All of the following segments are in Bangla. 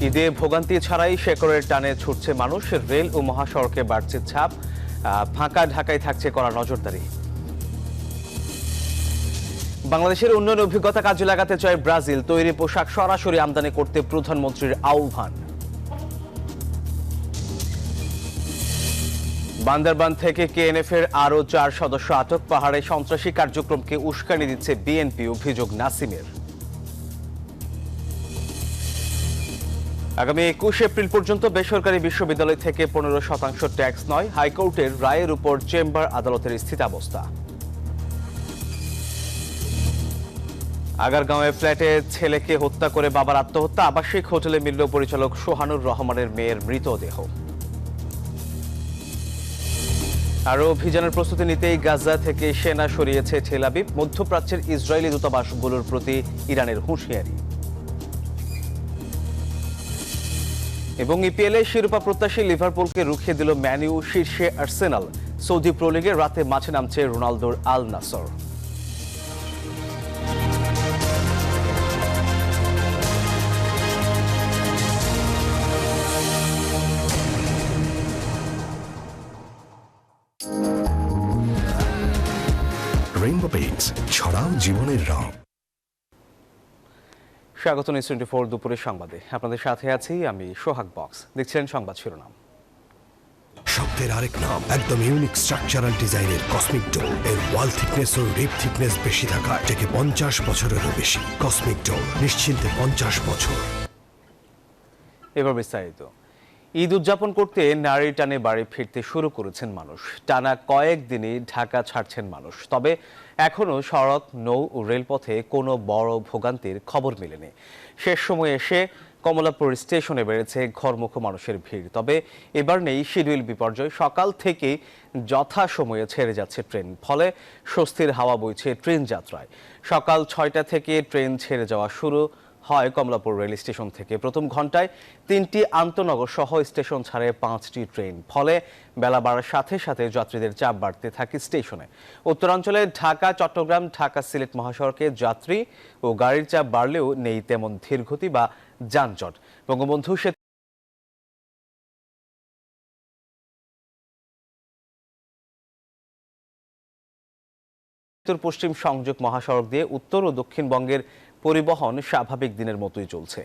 ঈদে ভোগান্তি ছাড়াই শেকড়ের টানে ছুটছে মানুষ। রেল ও মহাসড়কে বাড়ছে ছাপ, ফাঁকা ঢাকায় থাকছে কড়া নজরদারি। বাংলাদেশের উন্নয়ন অভিজ্ঞতা কাজে লাগাতে চায় ব্রাজিল। তৈরি পোশাক সরাসরি আমদানি করতে প্রধানমন্ত্রীর আহ্বান। বান্দরবান থেকে কেএনএফ এর আরো 4 সদস্য আটক। পাহাড়ে সন্ত্রাসী কার্যক্রমকে উস্কানি দিচ্ছে বিএনপি, অভিযোগ নাসিমের। আগামী 21 এপ্রিল পর্যন্ত বেসরকারি বিশ্ববিদ্যালয় থেকে 15% ট্যাক্স নয়, হাইকোর্টের রায়ের উপর চেম্বার আদালতের স্থিতাবস্থা। আগারগাঁওয়ে ফ্ল্যাটে ছেলেকে হত্যা করে বাবার আত্মহত্যা। আবাসিক হোটেলে মিলল পরিচালক সোহানুর রহমানের মেয়ের মৃতদেহ। আরও অভিযানের প্রস্তুতি নিতেই গাজা থেকে সেনা সরিয়েছে তেল আবিব। মধ্যপ্রাচ্যের ইসরায়েলি দূতাবাসগুলোর প্রতি ইরানের হুঁশিয়ারি। এবং ইপিএলে শিরোপা প্রত্যাশী লিভারপুলকে রুখিয়ে দিল ম্যান ইউ। শীর্ষে আর্সেনাল। সৌদি প্রো লিগে রাতে মাঠে নামছে রোনালদোর আল নাসর। রেইনবো পেইন্টস, ছড়াও জীবনের রং। স্বাগত নিউজ 24 দুপুরের সংবাদে। আপনাদের সাথে আছি আমি সোহাগ বক্স। দেখছিলেন সংবাদ শিরোনাম। শব্দের আরেক নাম, একদম ইউনিক স্ট্রাকচারাল ডিজাইনের কসমিক ডোর। এর ওয়াল থিকনেস ও রিপ থিকনেস বেশি থাকায় থেকে 50 বছরেরও বেশি। কসমিক ডোর, নিশ্চিন্তে 50 বছর। এবার বিস্তারিত। ঈদ উদযাপন করতে নারীর টানে বাড়ি ফিরতে শুরু করেছেন মানুষ। টানা কয়েকদিনই ঢাকা ছাড়ছেন মানুষ। তবে এখনও সড়ক, নৌ ও রেলপথে কোনো বড় ভোগান্তির খবর মেলেনি। শেষ সময়ে এসে কমলাপুর স্টেশনে বেড়েছে ঘরমুখো মানুষের ভিড়। তবে এবার নেই শিডিউল বিপর্যয়। সকাল থেকে যথাসময়ে ছেড়ে যাচ্ছে ট্রেন, ফলে স্বস্তির হাওয়া বইছে ট্রেন যাত্রায়। সকাল 6টা থেকে ট্রেন ছেড়ে যাওয়া শুরু হয় কমলাপুর রেল স্টেশন থেকে। প্রথম ঘন্টায় 3টি আন্তনগর সহ স্টেশন ছাড়ে 5টি ট্রেন। ফলে বেলা বাড়ার সাথে সাথে যাত্রীদের চাপ বাড়তে থাকে স্টেশনে। উত্তরাঞ্চলে ঢাকা, চট্টগ্রাম, ঢাকা সিলেট মহাসড়কে যাত্রী ও গাড়ির চাপ বাড়লেও নেই তেমন ধীরগতি বা যানজট। বঙ্গবন্ধু সেতু উত্তর পশ্চিম সংযোগ মহাসড়ক দিয়ে উত্তর ও দক্ষিণবঙ্গের পরিবহন স্বাভাবিক দিনের মতোই চলছে।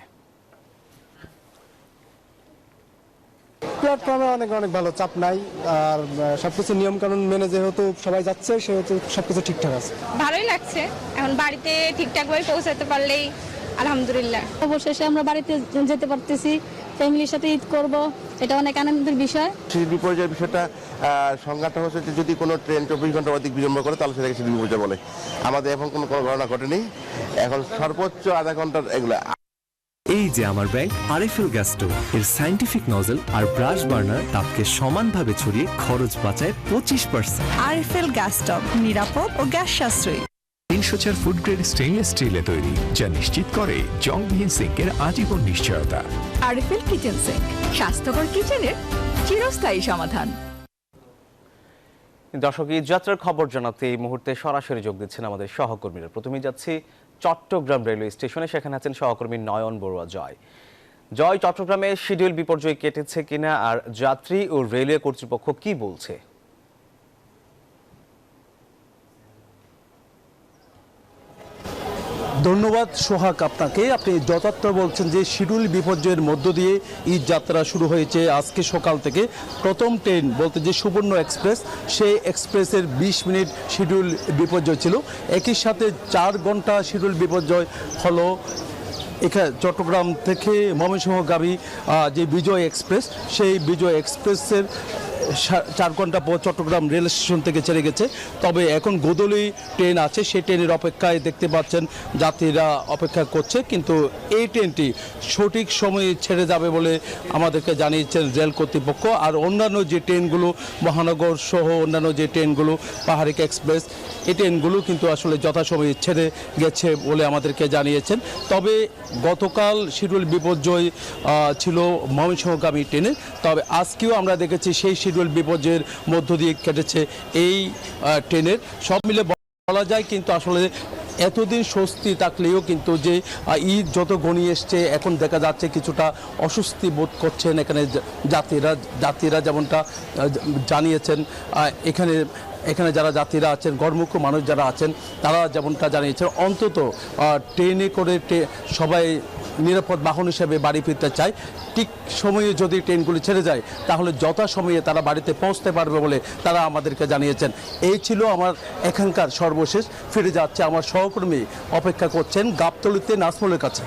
প্ল্যাটফর্মে অনেক ভালো, চাপ নাই। আর সবকিছু নিয়ম কানুন মেনে যেহেতু সবাই যাচ্ছে, সেহেতু সবকিছু ঠিকঠাক আছে। ভালোই লাগছে। এখন বাড়িতে ঠিকঠাকভাবে পৌঁছাতে পারলেই আলহামদুলিল্লাহ। অবশেষে আমরা বাড়িতে যেতে পারতেছি, ফ্যামিলির সাথে ঈদ করব, এটা অনেক আনন্দের বিষয়। বিপর্যয়ের বিষয়টা সংজ্ঞাটা হচ্ছে যে যদি কোনো ট্রেন 24 ঘন্টা অধিক বিলম্ব করে তাহলে সেটাকে শিডিউল বিপর্যয় বলে। আমাদের এখন কোনো ঘটনা ঘটেনি। এখন সর্বোচ্চ আধা ঘন্টার এগুলো। এই যে আমার ব্যাগ আরএফএল গ্যাস স্টোভ, এর সায়েন্টিফিক নজল আর ব্রাশ বার্নার তাপকে সমানভাবে ছড়িয়ে খরচ বাঁচায় 25%। আরএফএল গ্যাস স্টোভ নিরাপদ ও গ্যাস সাশ্রয়ী। 304 ফুড গ্রেড স্টেইনলেস স্টিলে তৈরি, যা নিশ্চিত করে জংবিহীন সিঙ্কের আজীবন নিশ্চয়তা। আরএফএল কিচেন সিঙ্ক, স্বাস্থ্যকর কিচেনের চিরস্থায়ী সমাধান। দর্শক, ঈদ যাত্রার খবর জানাতে এই মুহূর্তে সরাসরি যোগ দিচ্ছেন আমাদের সহকর্মীরা। প্রথমেই যাচ্ছি চট্টগ্রাম রেলওয়ে স্টেশনে। সেখানে আছেন সহকর্মী নয়ন বড়ুয়া। জয়, চট্টগ্রামে শিডিউল বিপর্যয় কেটেছে কিনা, আর যাত্রী ও রেলওয়ে কর্তৃপক্ষ কি বলছে? ধন্যবাদ সোহাগ আপনাকে। আপনি যথার্থ বলছেন যে শিডিউল বিপর্যয়ের মধ্য দিয়ে ঈদ যাত্রা শুরু হয়েছে আজকে সকাল থেকে। প্রথম ট্রেন বলতে যে সুবর্ণ এক্সপ্রেস, সেই এক্সপ্রেসের 20 মিনিট শিডিউল বিপর্যয় ছিল। একই সাথে 4 ঘন্টা শিডিউল বিপর্যয় হলো এখানে চট্টগ্রাম থেকে ময়মনসিংহগামী যে বিজয় এক্সপ্রেস, সেই বিজয় এক্সপ্রেসের 4 ঘন্টা পর চট্টগ্রাম রেল স্টেশন থেকে ছেড়ে গেছে। তবে এখন গোদলি ট্রেন আছে, সেই ট্রেনের অপেক্ষায় দেখতে পাচ্ছেন যাত্রীরা অপেক্ষা করছে। কিন্তু এই ট্রেনটি সঠিক সময়ে ছেড়ে যাবে বলে আমাদেরকে জানিয়েছেন রেল কর্তৃপক্ষ। আর অন্যান্য যে ট্রেনগুলো, মহানগর সহ অন্যান্য যে ট্রেনগুলো, পাহাড়ি এক্সপ্রেস, এই ট্রেনগুলো কিন্তু আসলে যথাসময়ে ছেড়ে গেছে বলে আমাদেরকে জানিয়েছেন। তবে গতকাল শিডিউল বিপর্যয় ছিল ময়মনসিংহগামী ট্রেনে। তবে আজকেও আমরা দেখেছি সেই শিডিউল বিপর্যয়ের মধ্য দিয়ে কেটেছে এই ট্রেনের। সব মিলে বলা যায় কিন্তু আসলে এতদিন স্বস্তি থাকলেও কিন্তু যে ঈদ যত ঘনিয়ে এসছে এখন দেখা যাচ্ছে কিছুটা অস্বস্তি বোধ করছেন এখানে যাত্রীরা যেমনটা জানিয়েছেন। এখানে যারা যাত্রীরা আছেন, গণমুখ্য মানুষ যারা আছেন, তারা যেমনটা জানিয়েছেন অন্তত ট্রেনে করে সবাই নিরাপদ বাহন হিসেবে বাড়ি ফিরতে চায়। ঠিক সময়ে যদি ট্রেনগুলি ছেড়ে যায় তাহলে যথাসময়ে তারা বাড়িতে পৌঁছতে পারবে বলে তারা আমাদেরকে জানিয়েছেন। এই ছিল আমার এখানকার সর্বশেষ। ফিরে যাচ্ছে আমার সহকর্মী অপেক্ষা করছেন গাবতলীতে নাজমুলের কাছে।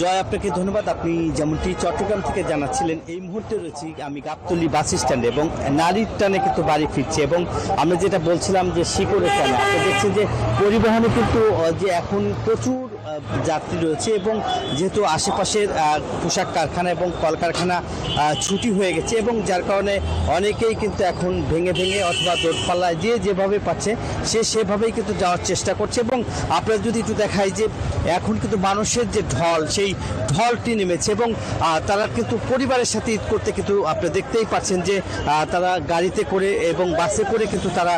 জয়, আপনাকে ধন্যবাদ। আপনি যেমনটি চট্টগ্রাম থেকে জানাচ্ছিলেন, এই মুহূর্তে রয়েছি আমি গাবতলী বাস স্ট্যান্ডে এবং নারীর টানে কিন্তু বাড়ি ফিরছে এবং আমরা যেটা বলছিলাম যে শিকড়ের টানে আপনি দেখছেন যে পরিবহনে কিন্তু যে এখন প্রচুর যাত্রী রয়েছে এবং যেহেতু আশেপাশের পোশাক কারখানা এবং কলকারখানা ছুটি হয়ে গেছে এবং যার কারণে অনেকেই কিন্তু এখন ভেঙে অথবা দৌড়পাল্লায় যেভাবে পাচ্ছে সেভাবেই কিন্তু যাওয়ার চেষ্টা করছে। এবং আপনারা যদি একটু দেখায় যে এখন কিন্তু মানুষের যে ঢল, সেই ঢলটি নেমেছে এবং তারা কিন্তু পরিবারের সাথে ঈদ করতে কিন্তু আপনারা দেখতেই পাচ্ছেন যে তারা গাড়িতে করে এবং বাসে করে কিন্তু তারা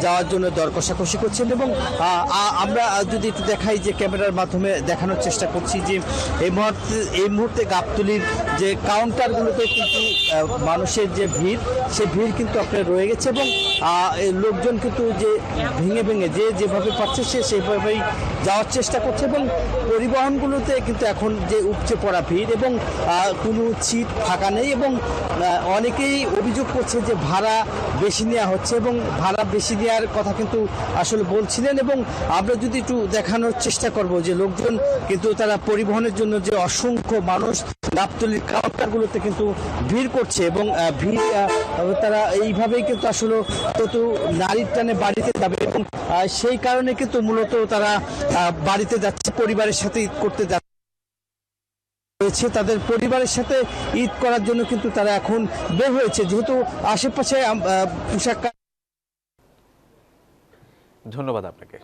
যাওয়ার জন্য দর কষাকষি করছেন। এবং আমরা যদি একটু দেখাই যে ক্যামেরার মাধ্যমে দেখানোর চেষ্টা করছি যে এই মুহূর্তে গাবতলীর যে কাউন্টারগুলোতে কিন্তু মানুষের যে ভিড়, সে ভিড় কিন্তু আপনার রয়ে গেছে এবং লোকজন কিন্তু যে ভেঙে যেভাবে পাচ্ছে সেভাবেই যাওয়ার চেষ্টা করছে এবং পরিবহনগুলোতে কিন্তু এখন যে উপচে পড়া ভিড় এবং কোনো সিট ফাঁকা নেই এবং অনেকেই অভিযোগ করছে যে ভাড়া বেশি নেওয়া হচ্ছে এবং ভাড়া বেশি নেওয়ার কথা কিন্তু আসলে বলছিলেন। এবং আমরা যদি একটু দেখানোর চেষ্টা করব যে লোকজন কিন্তু তারা পরিবহনের জন্য যে অসংখ্য মানুষ গাবতলীর কাউন্টারগুলোতে কিন্তু ভিড় করছে এবং ভিড় তারা এইভাবেই কিন্তু আসলে তত নারীর টানে বাড়িতে যাবে এবং সেই কারণে কিন্তু মূলত তারা বাড়িতে যাচ্ছে, পরিবারের সাথে ঈদ করতে যাচ্ছে, তাদের পরিবারের সাথে ঈদ করার জন্য কিন্তু তারা এখন বের হয়েছে। যেহেতু আশেপাশে পোশাক। ধন্যবাদ আপনাকে।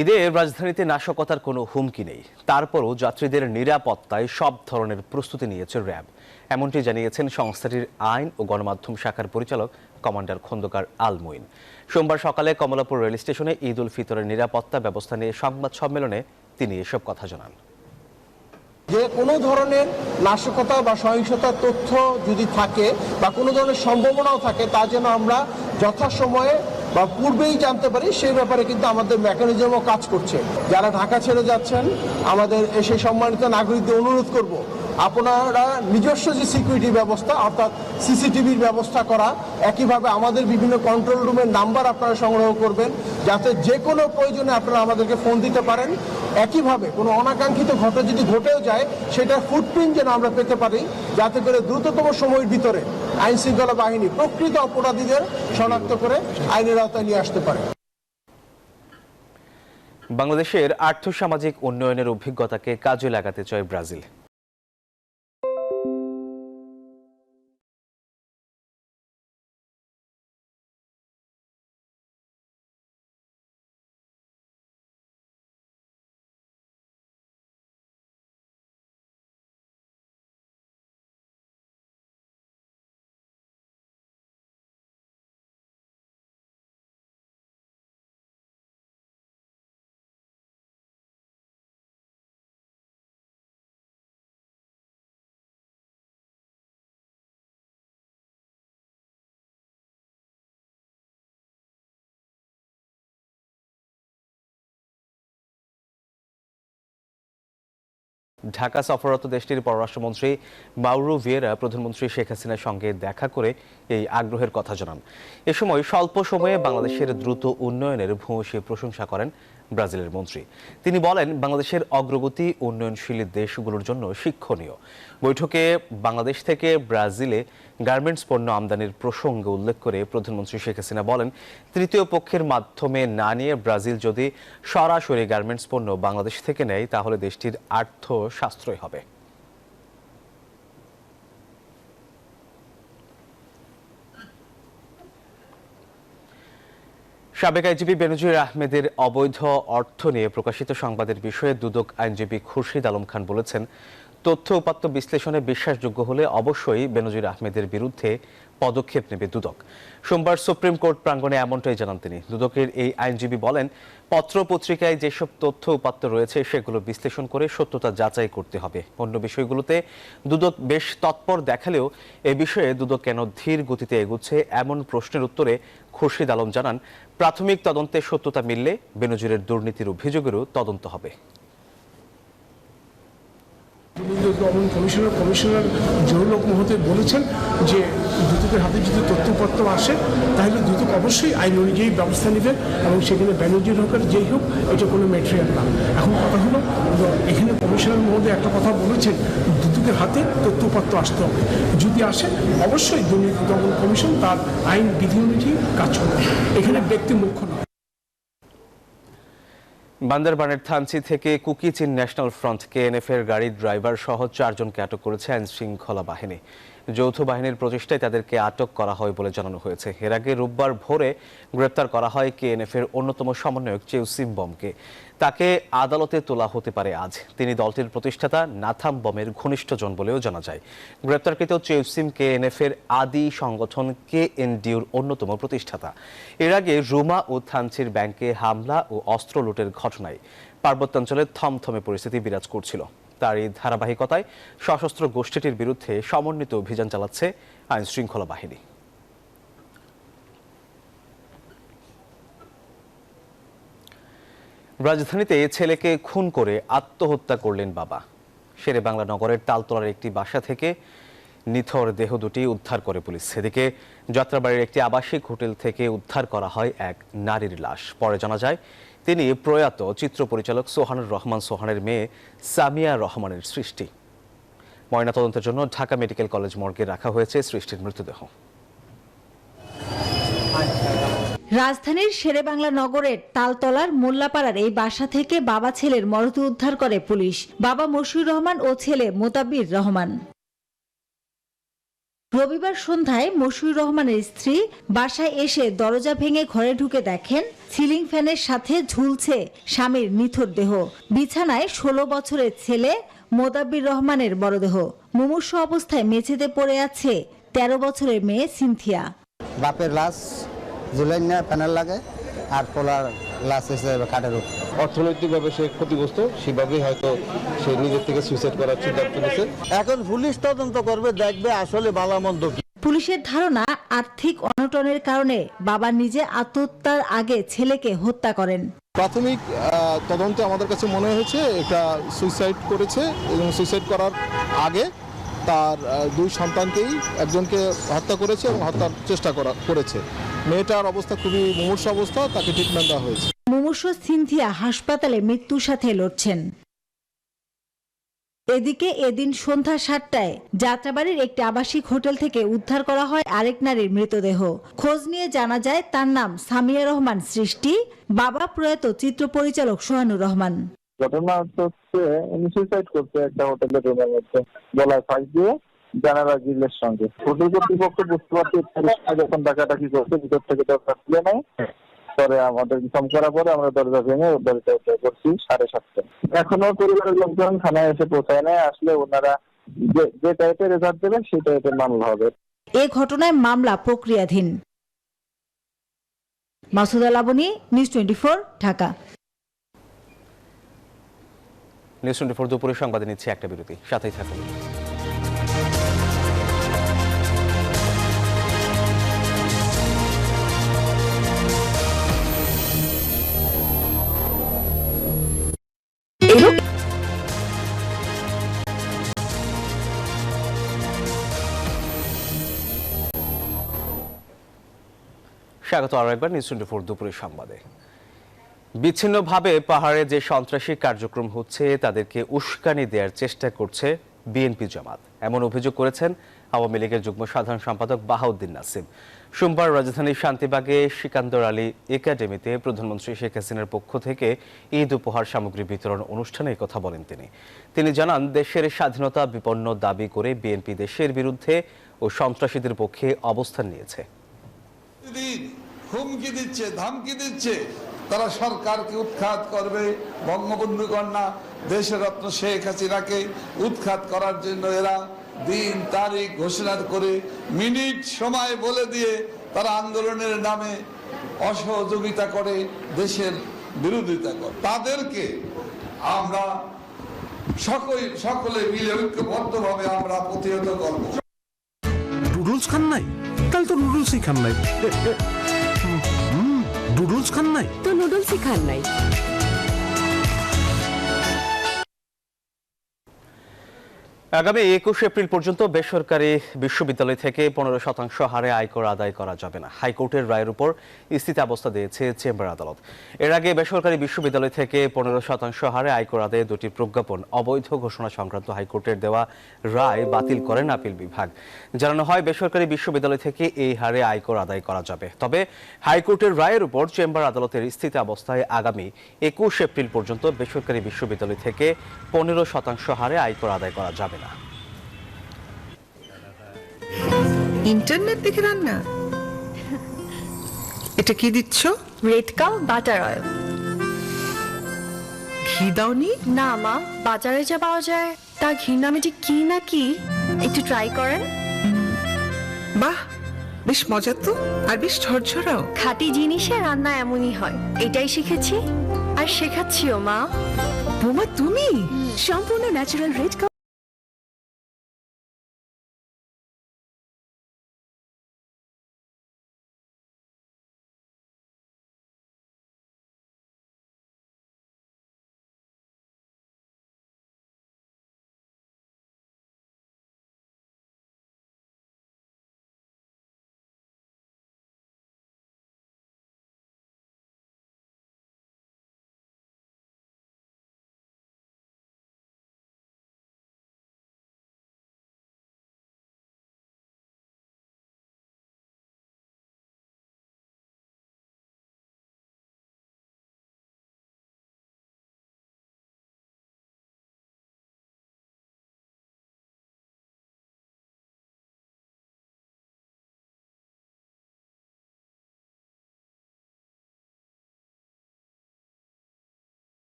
ঈদে রাজধানীতে নাশকতার কোনো হুমকি নেই, তারপরও যাত্রীদের নিরাপত্তায় সব ধরনের প্রস্তুতি নিয়েছে র্যাব। এমনটি জানিয়েছেন সংস্থাটির আইন ও গণমাধ্যম শাখার পরিচালক কমান্ডার খন্দকার আল মুইন। সোমবার সকালে কমলাপুর রেল স্টেশনে ঈদ উল ফিতরের নিরাপত্তা ব্যবস্থা নিয়ে সংবাদ সম্মেলনে তিনি এসব কথা জানান। যে কোনো ধরনের নাশকতা বা সহিংসতার তথ্য যদি থাকে বা কোনো ধরনের সম্ভাবনাও থাকে, তা যেন আমরা যথাসময়ে বা পূর্বেই জানতে পারি, সেই ব্যাপারে কিন্তু আমাদের মেকানিজমও কাজ করছে। যারা ঢাকা ছেড়ে যাচ্ছেন, আমাদের সেই সম্মানিত নাগরিকদের অনুরোধ করব, আপনারা নিজস্ব যে সিকিউরিটি ব্যবস্থা অর্থাৎ সিসিটিভির ব্যবস্থা করা, একইভাবে আমাদের বিভিন্ন কন্ট্রোল রুমের নাম্বার আপনারা সংগ্রহ করবেন যাতে যে কোনো প্রয়োজনে আপনারা আমাদেরকে ফোন দিতে পারেন। একইভাবে কোনো অনাকাঙ্ক্ষিত ঘটনা যদি ঘটেও যায়, সেটার ফুটপ্রিন্ট যেন আমরা পেতে পারি, যাতে করে দ্রুততম সময়ের ভিতরে আইন শৃঙ্খলা বাহিনী প্রকৃত অপরাধীদের শনাক্ত করে আইনের আওতায় নিয়ে আসতে পারে। বাংলাদেশের আর্থসামাজিক উন্নয়নের অভিজ্ঞতাকে কাজে লাগাতে চায় ব্রাজিল। ঢাকা সফররত দেশটির পররাষ্ট্রমন্ত্রী মাউরো ভিয়েরা প্রধানমন্ত্রী শেখ হাসিনার সঙ্গে দেখা করে এই আগ্রহের কথা জানান। এ সময় স্বল্প সময়ে বাংলাদেশের দ্রুত উন্নয়নের ভূয়সী প্রশংসা করেন ব্রাজিলের মন্ত্রী। তিনি বলেন, বাংলাদেশের অগ্রগতি উন্নয়নশীল দেশগুলোর জন্য শিক্ষণীয়। বৈঠকে বাংলাদেশ থেকে ব্রাজিলে গার্মেন্টস পণ্য আমদানির প্রসঙ্গ উল্লেখ করে প্রধানমন্ত্রী শেখ হাসিনা বলেন, তৃতীয় পক্ষের মাধ্যমে না নিয়ে ব্রাজিল যদি সরাসরি গার্মেন্টস পণ্য বাংলাদেশ থেকে নেয় তাহলে দেশটির আর্থ সাশ্রয় হবে। সাবেক আইনজীবী বেনজির আহমেদের অবৈধ অর্থ নিয়ে প্রকাশিত সংবাদের বিষয়ে দুদক আইনজীবী খুরশিদ আলম খান বলেছেন, তথ্য উপাত্ত বিশ্লেষণে বিশ্বাসযোগ্য হলে অবশ্যই বেনজির আহমেদের বিরুদ্ধে পদক্ষেপ নেবে দুদক। সোমবার সুপ্রিম কোর্ট প্রাঙ্গণে এমনটাই জানান তিনি। দুদকের এই আইনজীবী বলেন, পত্র পত্রিকায় যেসব তথ্য উপাত্ত রয়েছে সেগুলো বিশ্লেষণ করে সত্যতা যাচাই করতে হবে। অন্য বিষয়গুলোতে দুদক বেশ তৎপর দেখালেও এ বিষয়ে দুদক কেন ধীর গতিতে এগুচ্ছে এমন প্রশ্নের উত্তরে খুরশিদ আলম জানান, প্রাথমিক তদন্তে সত্যতা মিললে বেনজিরের দুর্নীতির অভিযোগেরও তদন্ত হবে। কমিশনার জহুরুল মহোদয় বলেছেন যে দুদকের হাতে যদি তথ্যপত্র আসে তাহলে দুদক অবশ্যই আইন অনুযায়ী ব্যবস্থা নেবেন এবং সেখানে বেনজির হকের যেই হোক এটা কোনো ম্যাটেরিয়াল না। এখন কথা হলো, এখানে কমিশনার মহোদয় একটা কথা বলেছেন, দুদকের হাতে তথ্যপত্র আসতে হবে। যদি আসে অবশ্যই দুর্নীতি দমন কমিশন তার আইন বিধি অনুযায়ী কাজ করবে, এখানে ব্যক্তি মুখ্য নয়। বান্দরবানের থানচি থেকে কুকিচিন ন্যাশনাল ফ্রন্ট KNF এর গাড়ির ড্রাইভার সহ 4 জনকে আটক করেছে আইন শৃঙ্খলা বাহিনী। যৌথ বাহিনীর প্রচেষ্টায় তাদেরকে আটক করা হয় বলে জানানো হয়েছে। এর আগে রোববার ভোরে গ্রেপ্তার করা হয় KNF এর অন্যতম সমন্বয়ক চেউসিম বমকে। তাকে আদালতে তোলা হতে পারে আজ। তিনি দলটির প্রতিষ্ঠাতা নাথাম বমের ঘনিষ্ঠজন বলেও জানা যায়। গ্রেপ্তারকৃত চেউসিম KNF এর আদি সংগঠন KNDUর অন্যতম প্রতিষ্ঠাতা। এর আগে রুমা ও থানচির ব্যাংকে হামলা ও অস্ত্র লুটের ঘটনায় পার্বত্যাঞ্চলে থমথমে পরিস্থিতি বিরাজ করছিল। তারই ধারাবাহিকতায় সশস্ত্র গোষ্ঠীটির বিরুদ্ধে সমন্বিত অভিযান চালাচ্ছে আইন শৃঙ্খলা বাহিনী। রাজধানীতে ছেলেকে খুন করে আত্মহত্যা করলেন বাবা। শেরেবাংলা নগরের তালতলার একটি বাসা থেকে নিথর দেহ দুটি উদ্ধার করে পুলিশ। এদিকে যাত্রাবাড়ির একটি আবাসিক হোটেল থেকে উদ্ধার করা হয় এক নারীর লাশ। পরে জানা যায় তিনি প্রয়াত চিত্র পরিচালক সোহানুর রহমান সোহানের মেয়ে সামিয়া রহমানের সৃষ্টি। ময়নাতদন্তের জন্য ঢাকা মেডিকেল কলেজ মর্গে রাখা হয়েছে সৃষ্টির মৃতদেহ। রাজধানীর শেরেবাংলা নগরের তালতলার মোল্লাপাড়ার এই বাসা থেকে বাবা ছেলের মরদেহ উদ্ধার করে পুলিশ। বাবা মশিউর রহমান ও ছেলে মোতাব্বির রহমান। রবিবার সন্ধ্যায় মশিউর রহমানের স্ত্রী বাসায় এসে দরজা ভেঙে ঘরে ঢুকে দেখেন সিলিং ফ্যানের সাথে ঝুলছে স্বামীর নিথর দেহ। বিছানায় 16 বছরের ছেলে মোতাব্বির রহমানের মরদেহ। মুমূর্ষু অবস্থায় মেঝেতে পড়ে আছে 13 বছরের মেয়ে সিনথিয়া। বাপের লাশ ঝুলাই না প্যানেল লাগে আর পোলার লাশ এসে কাঠের উপর। অর্থনৈতিকভাবে সে ক্ষতিগ্রস্ত, সেভাবেই হয়তো সে নিজের থেকে সুইসাইড করার সিদ্ধান্ত নিয়েছে। এখন পুলিশ তদন্ত করবে, দেখবে আসলে ভালোমন্দ কি। পুলিশের ধারণা আর্থিক অনটনের কারণে বাবা নিজে আত্মহত্যার আগে ছেলেকে হত্যা করেন। প্রাথমিক তদন্তে আমাদের কাছে মনে হয়েছে এটা সুইসাইড করেছে এবং সুইসাইড করার আগে তার 2 সন্তানকেই একজনকে হত্যা করেছে এবং হত্যার চেষ্টা করেছে। মেয়েটার অবস্থা খুবই মুমূর্ষু অবস্থা, তাকে ট্রিটমেন্ট দেওয়া হয়েছে। মুমূর্ষু সিনথিয়া হাসপাতালে মৃত্যুর সাথে লড়ছেন। এদিকে এদিন সন্ধ্যা 7টায় যাত্রাবাড়ির একটি আবাসিক হোটেল থেকে উদ্ধার করা হয় আরেক নারীর মৃতদেহ। খোঁজ নিয়ে জানা যায় তার নাম সামিয়া রহমান সৃষ্টি, বাবা প্রয়াত চিত্র পরিচালক সোহানুর রহমান। ঘটনা হচ্ছে উনি সুইসাইড করছে একটা হোটেলের রুমের মধ্যে, গলায় ফাঁস দিয়ে জানালা গ্রিলের সঙ্গে। হোটেল কর্তৃপক্ষ বুঝতে পারছে যখন ডাকাডাকি করছে, ভিতর থেকে দরজা খুলে নেয়। পরে আমাদের ফোন করার পরে আমরা দরজা ভেঙে দরজা উদ্ধার করছি 7:30টায়। এখনো পরিবারের লোকজন থানায় এসে পৌঁছায় নাই, আসলে ওনারা যে টাইপের রেজাল্ট দেবেন সেই টাইপের মামলা হবে। এ ঘটনায় মামলা প্রক্রিয়াধীন। মাসুদা লাবনী, নিউজ 24, ঢাকা। নিউজ 24 দুপুরের সংবাদে নিচ্ছে একটা বিরতি, সাথেই থাকুন। স্বাগত আরো একবার নিউজ 24 দুপুরের সংবাদে। বিচ্ছিন্নভাবে পাহাড়ে যে সন্ত্রাসী কার্যক্রম হচ্ছে তাদেরকে উস্কানি দেওয়ার চেষ্টা করছে বিএনপি জামাত, এমন অভিযোগ করেছেন আওয়ামী লীগের যুগ্ম সাধারণ সম্পাদক বাহাউদ্দিন নাসিম। সোমবার রাজধানীর শান্তিবাগে সিকান্দর আলী একাডেমিতে প্রধানমন্ত্রী শেখ হাসিনার পক্ষ থেকে ঈদ উপহার সামগ্রী বিতরণ অনুষ্ঠানে কথা বলেন তিনি জানান, দেশের স্বাধীনতা বিপন্ন দাবি করে বিএনপি দেশের বিরুদ্ধে ও সন্ত্রাসীদের পক্ষে অবস্থান নিয়েছে। হুমকি দিচ্ছে, ধমকি দিচ্ছে, তারা সরকারকে উৎখাত করবে। বঙ্গবন্ধু কন্যা দেশরত্ন শেখ হাসিনাকে উৎখাত করার জন্য এরা দিন তারিখ ঘোষণা করে মিনিট সময় বলে দিয়ে তারা আন্দোলনের নামে অসহযোগিতা করে, দেশের বিরোধিতা করে। তাদেরকে আমরা সকলে মিলে ঐক্যবদ্ধভাবে আমরা প্রতিহত করব। নুডলস খান নাই? তাহলে তো নুডলসই খান নাই। নুডলস খান নাই তো নুডলসই খান নাই। আগামী 21 এপ্রিল পর্যন্ত বেসরকারি বিশ্ববিদ্যালয় থেকে 15% হারে আয়কর আদায় করা যাবে না। হাইকোর্টের রায়ের উপর স্থিতাবস্থা দিয়েছে চেম্বার আদালত। এর আগে বেসরকারি বিশ্ববিদ্যালয় থেকে 15% হারে আয়কর আদায়ে দুটি প্রজ্ঞাপন অবৈধ ঘোষণা সংক্রান্ত হাইকোর্টের দেওয়া রায় বাতিল করেন আপিল বিভাগ। জানানো হয়, বেসরকারি বিশ্ববিদ্যালয় থেকে এই হারে আয়কর আদায় করা যাবে। তবে হাইকোর্টের রায়ের উপর চেম্বার আদালতের স্থিতাবস্থায় আগামী 21 এপ্রিল পর্যন্ত বেসরকারি বিশ্ববিদ্যালয় থেকে 15% হারে আয়কর আদায় করা যাবে না। ইন্টারনেট দেখে রান্না? এটা কি দিচ্ছ? Red cow butter oil. ঘি দাওনি? না মা, বাজারে যা পাওয়া যায় তা ঘি নামে যে কি না কি, একটু ট্রাই করেন। বাহ, বেশ মজা তো, আর বেশ ঝরঝরাও। খাঁটি জিনিসে রান্না এমনই হয়, এটাই শিখেছি আর শেখাচ্ছিও মা। বোমা তুমি সম্পূর্ণ natural red cow.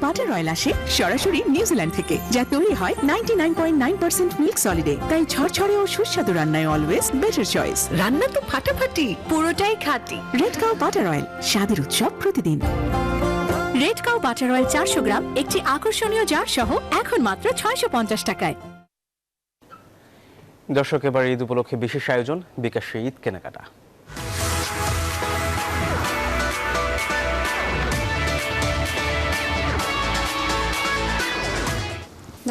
Butter oil আসে সরাসরি নিউজিল্যান্ড থেকে, যা তৈরি হয় 99.9% মিল্ক সলিডে। তাই ঝরঝরে ও সুস্বাদু রান্নায় অলওয়েজ বেটার চয়েস। রান্না তো ফাটাফাটি, পুরোটাই খাঁটি। রেড কাউ বাটার অয়েল, স্বাদের উৎসব প্রতিদিন। রেড কাউ বাটার অয়েল 400 গ্রাম একটি আকর্ষণীয় জার সহ এখন মাত্র 650 টাকায়। দর্শক, এবার ঈদ উপলক্ষে বিশেষ আয়োজন বিকাশে ঈদ কেনাকাটা।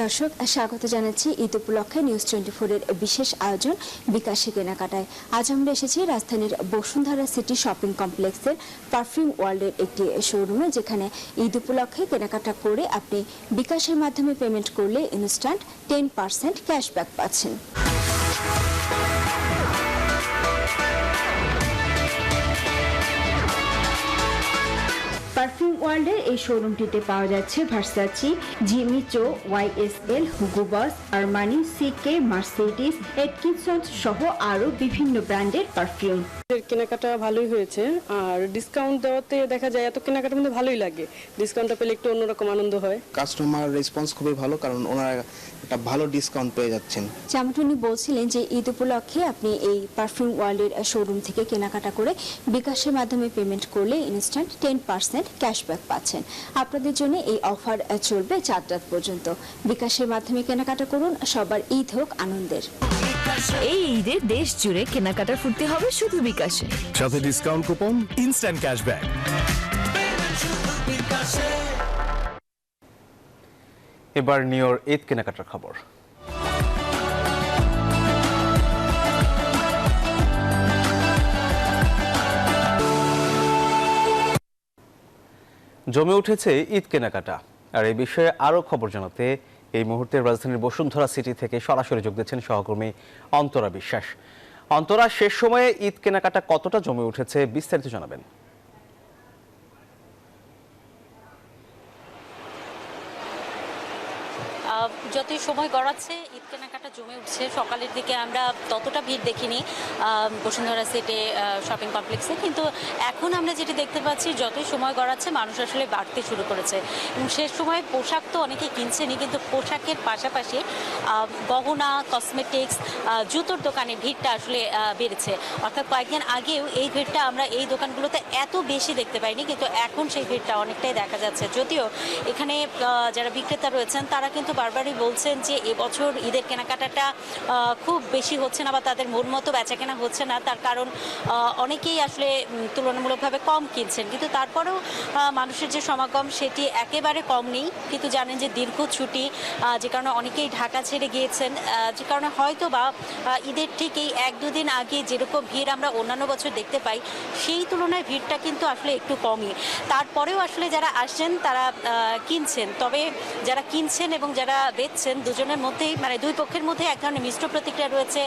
দর্শক, স্বাগত জানাচ্ছি ঈদ উপলক্ষে নিউজ 24 এর বিশেষ আয়োজন বিকাশে কেনাকাটায়। আজ আমরা এসেছি রাজধানীর বসুন্ধরা সিটি শপিং কমপ্লেক্সের পারফিউম ওয়ার্ল্ডের একটি শোরুমে, যেখানে ঈদ উপলক্ষে কেনাকাটা করে আপনি বিকাশের মাধ্যমে পেমেন্ট করলে ইনস্ট্যান্ট 10% ক্যাশব্যাক পাচ্ছেন। পারফিউম ওয়ার্ল্ডের এই শোরুমটিতে পাওয়া যাচ্ছে Versace, Jimmy Choo, YSL, Hugo Boss, Armani, CK, Mercedes, Atkinson সহ আরো বিভিন্ন ব্র্যান্ডের পারফিউম। কেনাকাটা ভালোই হয়েছে, আর ডিসকাউন্ট দেওয়াতে দেখা যায় এত কেনাকাটার মধ্যে ভালোই লাগে। ডিসকাউন্টটা পেলে একটু অন্যরকম আনন্দ হয়। কাস্টমার রেসপন্স খুবই ভালো, কারণ ওনারা একটা ভালো ডিসকাউন্ট পেয়ে যাচ্ছেন। যেমনটা উনি বলছিলেন যে ঈদ উপলক্ষে আপনি এই পারফিউম ওয়ার্ল্ডের শোরুম থেকে কেনাকাটা করে বিকাশের মাধ্যমে পেমেন্ট করলে ইনস্ট্যান্ট 10% ক্যাশব্যাক পাচ্ছেন। আপনাদের জন্য এই অফার চলবে 4 রাত পর্যন্ত। বিকাশের মাধ্যমে কেনাকাটা করুন, সবার ঈদ হোক আনন্দের। এই ঈদে দেশ জুড়ে কেনাকাটার ফুর্তি হবে শুধু বিকাশে। সাথে ডিসকাউন্ট কুপন, ইনস্ট্যান্ট ক্যাশব্যাক। এবার নিউর ঈদ কেনাকাটার খবর। জমে উঠেছে ঈদ কেনাকাটা। আর এই বিষয়ে আরো খবর জানাতে এই মুহূর্তে রাজধানীর বসুন্ধরা সিটি থেকে সরাসরি যোগ দিচ্ছেন সহকর্মী অন্তরা বিশ্বাস। অন্তরা, শেষ সময়ে ঈদ কেনাকাটা কতটা জমে উঠেছে বিস্তারিত জানাবেন। যতই সময় গড়াচ্ছে ঈদ কেনাকাটা জমে উঠছে। সকালের দিকে আমরা ততটা ভিড় দেখিনি বসুন্ধরা সিটি শপিং কমপ্লেক্সে, কিন্তু এখন আমরা যেটি দেখতে পাচ্ছি যতই সময় গড়াচ্ছে মানুষ আসলে বাড়তে শুরু করেছে। এবং শেষ সময় পোশাক তো অনেকে কিনছেনই, কিন্তু পোশাকের পাশাপাশি গহনা, কসমেটিক্স, জুতোর দোকানে ভিড়টা আসলে বেড়েছে। অর্থাৎ কয়েকদিন আগেও এই ভিড়টা আমরা এই দোকানগুলোতে এত বেশি দেখতে পাইনি, কিন্তু এখন সেই ভিড়টা অনেকটাই দেখা যাচ্ছে। যদিও এখানে যারা বিক্রেতা রয়েছেন তারা কিন্তু বারবারই বলছেন যে এবছর ঈদের কেনাকাটাটা খুব বেশি হচ্ছে না বা তাদের মন মতো বেচাকেনা হচ্ছে না। তার কারণ অনেকেই আসলে তুলনামূলকভাবে কম কিনছেন, কিন্তু তারপরেও মানুষের যে সমাগম সেটি একেবারে কম নেই। কিন্তু জানেন যে দীর্ঘ ছুটি, যে কারণে অনেকেই ঢাকা ছেড়ে গিয়েছেন, যে কারণে হয়তো বা ঈদের ঠিক এই 1-2 দিন আগে যেরকম ভিড় আমরা অন্যান্য বছর দেখতে পাই সেই তুলনায় ভিড়টা কিন্তু আসলে একটু কমই। তারপরেও আসলে যারা আসছেন তারা কিনছেন, তবে যারা কিনছেন এবং যারা বেচছেন দুজনের মধ্যেই মানে দুই পক্ষের মধ্যে এক ধরনের মিশ্র প্রতিক্রিয়া রয়েছে।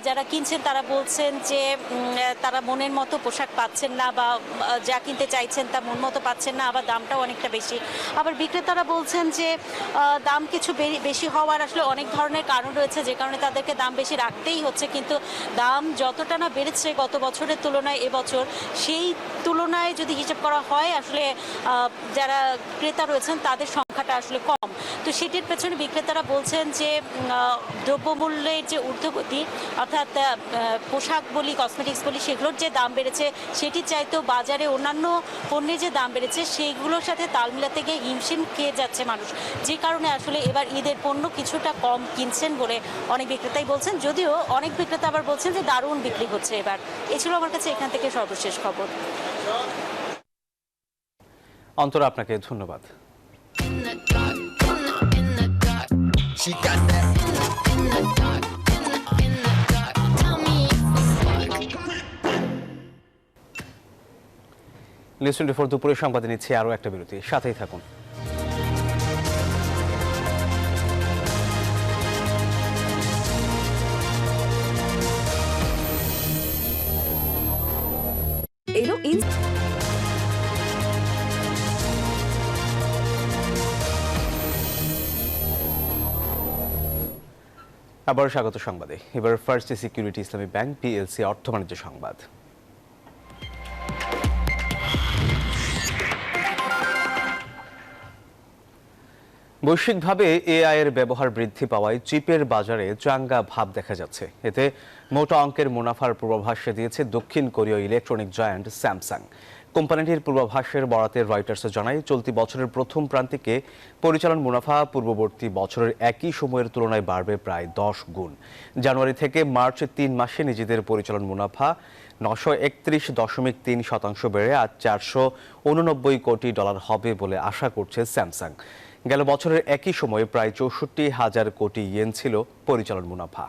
যারা কিনছেন তারা বলছেন যে তারা মনের মতো পোশাক পাচ্ছেন না বা যা কিনতে চাইছেন তা মন মতো পাচ্ছেন না, আবার দামটাও অনেকটা বেশি। আবার বিক্রেতারা বলছেন যে দাম কিছু বেশি হওয়ার আসলে অনেক ধরনের কারণ রয়েছে, যে কারণে তাদেরকে দাম বেশি রাখতেই হচ্ছে। কিন্তু দাম যতটা না বেড়েছে গত বছরের তুলনায় এবছর, সেই তুলনায় যদি হিসাব করা হয় আসলে যারা ক্রেতা রয়েছেন তাদের সংখ্যাটা আসলে কম। তো সেটির পেছনে বিক্রেতারা বলছেন যে দ্রব্যমূল্যের যে ঊর্ধ্বগতি, অর্থাৎ পোশাক বলি, কসমেটিক্স বলি, সেগুলোর যে দাম বেড়েছে সেটি চাইতেও বাজারে অন্যান্য পণ্যের যে দাম বেড়েছে সেইগুলোর সাথে তাল মিলাতে গিয়ে হিমশিম খেয়ে যাচ্ছে মানুষ, যে কারণে আসলে এবার ঈদের পণ্য কিছুটা কম কিনছেন বলে অনেক বিক্রেতাই বলছেন। যদিও অনেক বিক্রেতা আবার বলছেন যে দারুণ বিক্রি হচ্ছে এবার। এ ছিল আমার কাছে এখান থেকে সর্বশেষ খবর। অন্তরা, আপনাকে ধন্যবাদ। নিউজ 24 দুপুরের সংবাদে নিচ্ছে আরও একটা বিরতি, সাথেই থাকুন। আবার স্বাগত সংবাদে। এবার ফার্স্ট সিকিউরিটি ইসলামী ব্যাংক পিএলসি অর্থ বাণিজ্য সংবাদ। বৈশ্বিকভাবে এআই এর ব্যবহার বৃদ্ধি পাওয়ায় চিপের বাজারে চাঙ্গা ভাব দেখা যাচ্ছে। এতে মোটা অঙ্কের মুনাফার পূর্বাভাস দিয়েছে দক্ষিণ কোরীয় ইলেকট্রনিক জায়ান্ট স্যামসাং। কোম্পানিটির পূর্বাভাসের বরাতে রয়টার্স জানায়, চলতি বছরের প্রথম প্রান্তিকে পরিচালন মুনাফা পূর্ববর্তী বছরের একই সময়ের তুলনায় বাড়বে প্রায় 10 গুণ। জানুয়ারি থেকে মার্চ 3 মাসে নিজেদের পরিচালন মুনাফা 931.3% বেড়ে আজ $489 কোটি হবে বলে আশা করছে স্যামসাং। গেল বছরের একই সময়ে প্রায় 64,000 কোটি ইয়েন ছিল পরিচালন মুনাফা।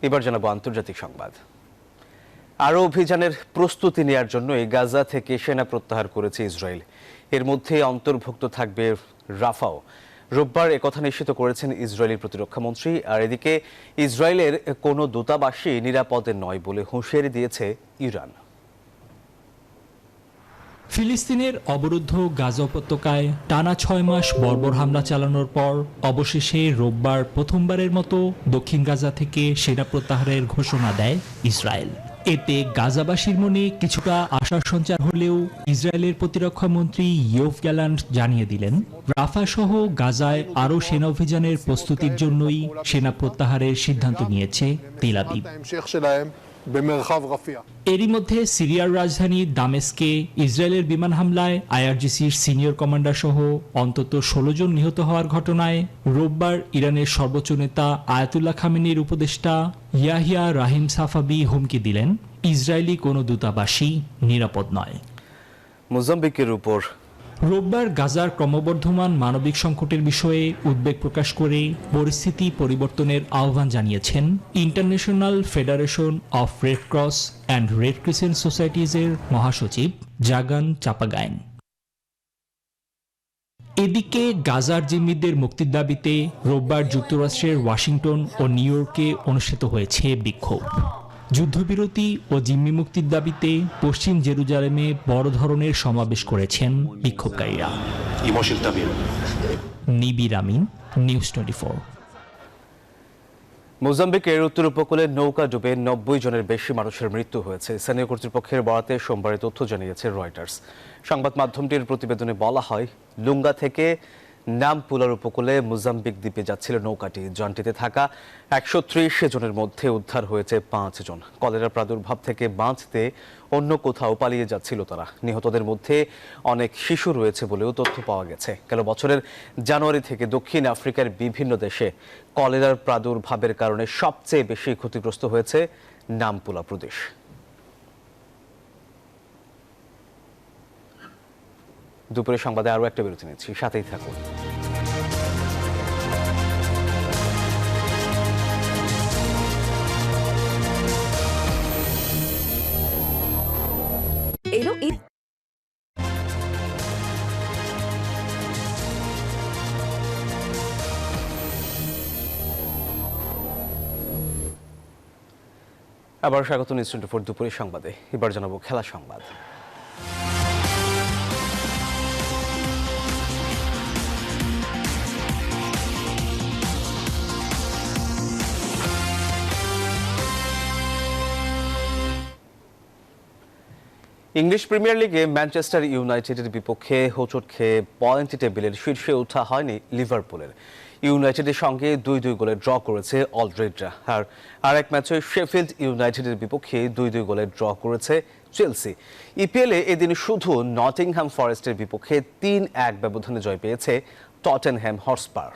এবার জানাবো আন্তর্জাতিক সংবাদ। আরও অভিযানের প্রস্তুতি নেওয়ার জন্য গাজা থেকে সেনা প্রত্যাহার করেছে ইসরায়েল। এর মধ্যে অন্তর্ভুক্ত থাকবে রাফাও। রোববার একথা নিশ্চিত করেছেন ইসরায়েলি প্রতিরক্ষামন্ত্রী। আর এদিকে ইসরায়েলের কোনো দূতাবাসই নিরাপদে নয় বলে হুঁশিয়ারি দিয়েছে ইরান। ফিলিস্তিনের অবরুদ্ধ গাজা উপত্যকায় টানা 6 মাস বর্বর হামলা চালানোর পর অবশেষে রোববার প্রথমবারের মতো দক্ষিণ গাজা থেকে সেনা প্রত্যাহারের ঘোষণা দেয় ইসরায়েল। এতে গাজাবাসীর মনে কিছুটা আশার সঞ্চার হলেও ইসরায়েলের প্রতিরক্ষা মন্ত্রী ইয়োভ গ্যালান্ট জানিয়ে দিলেন, রাফা সহ গাজায় আরও সেনা অভিযানের প্রস্তুতির জন্যই সেনা প্রত্যাহারের সিদ্ধান্ত নিয়েছে তেল আবিব। במרחב רפיח. এরই মধ্যে সিরিয়ার রাজধানী দামেস্কে ইসরায়েলের বিমান হামলায় আইআরজিসির সিনিয়র কমান্ডার সহ অন্তত 16 জন নিহত হওয়ার ঘটনায় রোববার ইরানের সর্বোচ্চ নেতা আয়াতুল্লাহ খামেনির উপদেষ্টা ইয়াহিয়া রাহিম সাফাবি হুমকি দিলেন, ইসরায়েলি কোনো দূতাবাসই নিরাপদ নয়। মোজাম্বিকের উপর রোববার গাজার ক্রমবর্ধমান মানবিক সংকটের বিষয়ে উদ্বেগ প্রকাশ করে পরিস্থিতি পরিবর্তনের আহ্বান জানিয়েছেন International Federation of Red Cross and Red Crescent সোসাইটিজের মহাসচিব জাগান চাপাগাইন। এদিকে গাজার জিম্মিদের মুক্তির দাবিতে রোববার যুক্তরাষ্ট্রের ওয়াশিংটন ও নিউ ইয়র্কে অনুষ্ঠিত হয়েছে বিক্ষোভ। যুদ্ধবিরতি ও জিম্মি মুক্তির দাবিতে পশ্চিম জেরুজালেমে বড় ধরনের সমাবেশ করেছেন বিক্ষোভকারীরা। নিবির আমিন, নিউজ 24। মোজাম্বিকের উত্তর উপকূলে নৌকা ডুবে 90 জনের বেশি মানুষের মৃত্যু হয়েছে। স্থানীয় কর্তৃপক্ষের বরাতে সোমবার তথ্য জানিয়েছে রয়টার্স। সংবাদ মাধ্যমটির প্রতিবেদনে বলা হয়, লুঙ্গা থেকে নামপুলার উপকূলে মোজাম্বিক দ্বীপে যাচ্ছিল নৌকাটি। যানটিতে থাকা 130 জনের মধ্যে উদ্ধার হয়েছে 5 জন। কলেরা প্রাদুর্ভাব থেকে বাঁচতে অন্য কোথাও পালিয়ে যাচ্ছিল তারা। নিহতদের মধ্যে অনেক শিশু রয়েছে বলেও তথ্য পাওয়া গেছে। গেল বছরের জানুয়ারি থেকে দক্ষিণ আফ্রিকার বিভিন্ন দেশে কলেরার প্রাদুর্ভাবের কারণে সবচেয়ে বেশি ক্ষতিগ্রস্ত হয়েছে নামপুলা প্রদেশ। দুপুরে সংবাদে আরও একটা বিরতি নিচ্ছি, সাথেই থাকুন। আবার স্বাগত নিউজ 24 দুপুরের সংবাদে। এবার জানাবো খেলা সংবাদ। ইংলিশ প্রিমিয়ার লিগে ম্যানচেস্টার ইউনাইটেডের বিপক্ষে হোঁচট খেয়ে পয়েন্ট টেবিলের শীর্ষে ওঠা হয়নি লিভারপুলের। ইউনাইটেডের সঙ্গে 2-2 গোলে ড্র করেছে অলরেডরা। আর আরেক ম্যাচে শেফিল্ড ইউনাইটেডের বিপক্ষে 2-2 গোলে ড্র করেছে চেলসি। ইপিএলে এদিন শুধু নটিংহ্যাম ফরেস্টের বিপক্ষে 3-1 ব্যবধানে জয় পেয়েছে টটেনহ্যাম হটস্পার।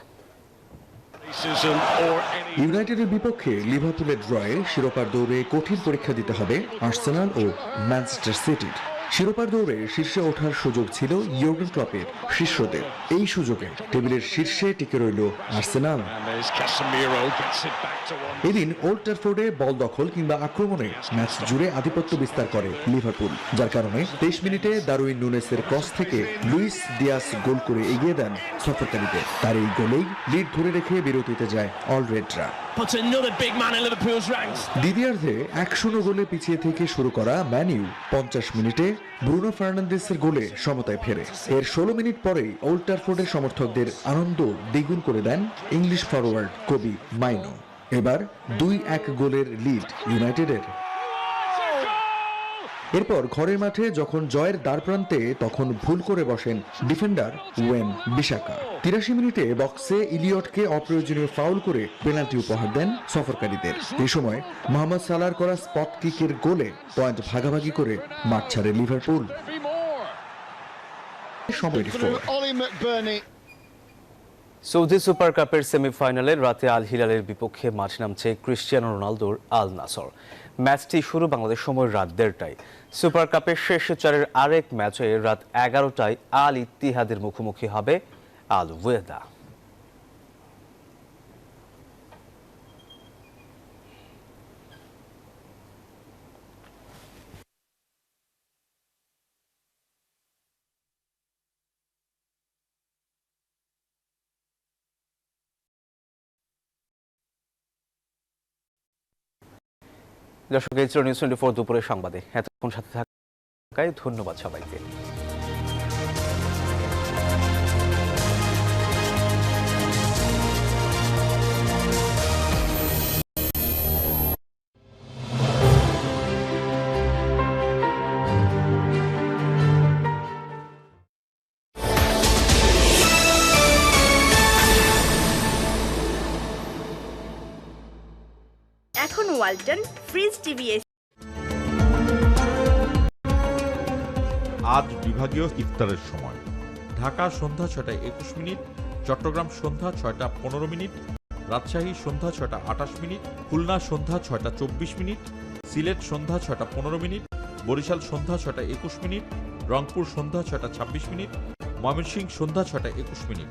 ইউনাইটেডের বিপক্ষে লিভারপুলের ড্রয়ে শিরোপার দৌড়ে কঠিন পরীক্ষা দিতে হবে আর্সেনাল ও ম্যানচেস্টার সিটির। শিরোপার দৌড়ে শীর্ষে ওঠার সুযোগ ছিল ইয়র্গেন ক্লপের শিষ্যদের। এই সুযোগে টেবিলের শীর্ষে টিকে রইল আর্সেনাল। এদিন ওল্ড ট্র্যাফোর্ডে বল দখল কিংবা আক্রমণে ম্যাচ জুড়ে আধিপত্য বিস্তার করে লিভারপুল, যার কারণে 23 মিনিটে দারুইন নুনেসের ক্রস থেকে লুইস দিয়াস গোল করে এগিয়ে দেন সফরকারীদের। তার এই গোলেই লিড ধরে রেখে বিরতিতে যায় অলরেডরা। দ্বিতীয়ার্ধে 1-0 গোলে পিছিয়ে থেকে শুরু করা ম্যান ইউ 50 মিনিটে ব্রুনো ফার্নান্দেসের গোলে সমতায় ফেরে। এর 16 মিনিট পরেই ওল্ড ট্র্যাফোর্ডের সমর্থকদের আনন্দ দ্বিগুণ করে দেন ইংলিশ ফরওয়ার্ড কোবি মাইনো। এবার 2-1 গোলের লিড ইউনাইটেডের। এরপর ঘরের মাঠে যখন জয়ের দ্বারপ্রান্তে, তখন ভুল করে বসেন ডিফেন্ডার ওয়েন বিশাকা। 83 মিনিটে বক্সে ইলিয়টকে অপ্রয়োজনীয় ফাউল করে পেনাল্টি উপহার দেন সফরকারীদের। এই সময় মোহাম্মদ সালার করা স্পট কিকের গোলে পয়েন্ট ভাগাভাগি করে মাঠ ছাড়ে লিভারপুল। সৌদি সুপার কাপের সেমিফাইনালে রাতে আল হিলালের বিপক্ষে মাঠে নামছে ক্রিস্টিয়ানো রোনালদোর আল নাসর। ম্যাচটি শুরু বাংলাদেশ সময় রাত 1:30টায়। সুপার কাপের শেষ চারের আরেক ম্যাচে রাত 11টায় আল ইত্তিহাদের মুখোমুখি হবে আল ওয়েদা। দর্শক, এই ছিল নিউজ 24 দুপুরের সংবাদে। এতক্ষণ সাথে থাকায় ধন্যবাদ সবাইকে। এখন ওয়ালটন ফ্রিজ টিভি আজ বিভাগীয় ইফতারের সময়। ঢাকা সন্ধ্যা 6টা 21 মিনিট, চট্টগ্রাম সন্ধ্যা 6টা 15 মিনিট, রাজশাহী সন্ধ্যা 6টা 28 মিনিট, খুলনা সন্ধ্যা 6টা 24 মিনিট, সিলেট সন্ধ্যা 6টা 15 মিনিট, বরিশাল সন্ধ্যা 6টা 21 মিনিট, রংপুর সন্ধ্যা 6টা 26 মিনিট, ময়মনসিংহ সন্ধ্যা 6টা 21 মিনিট।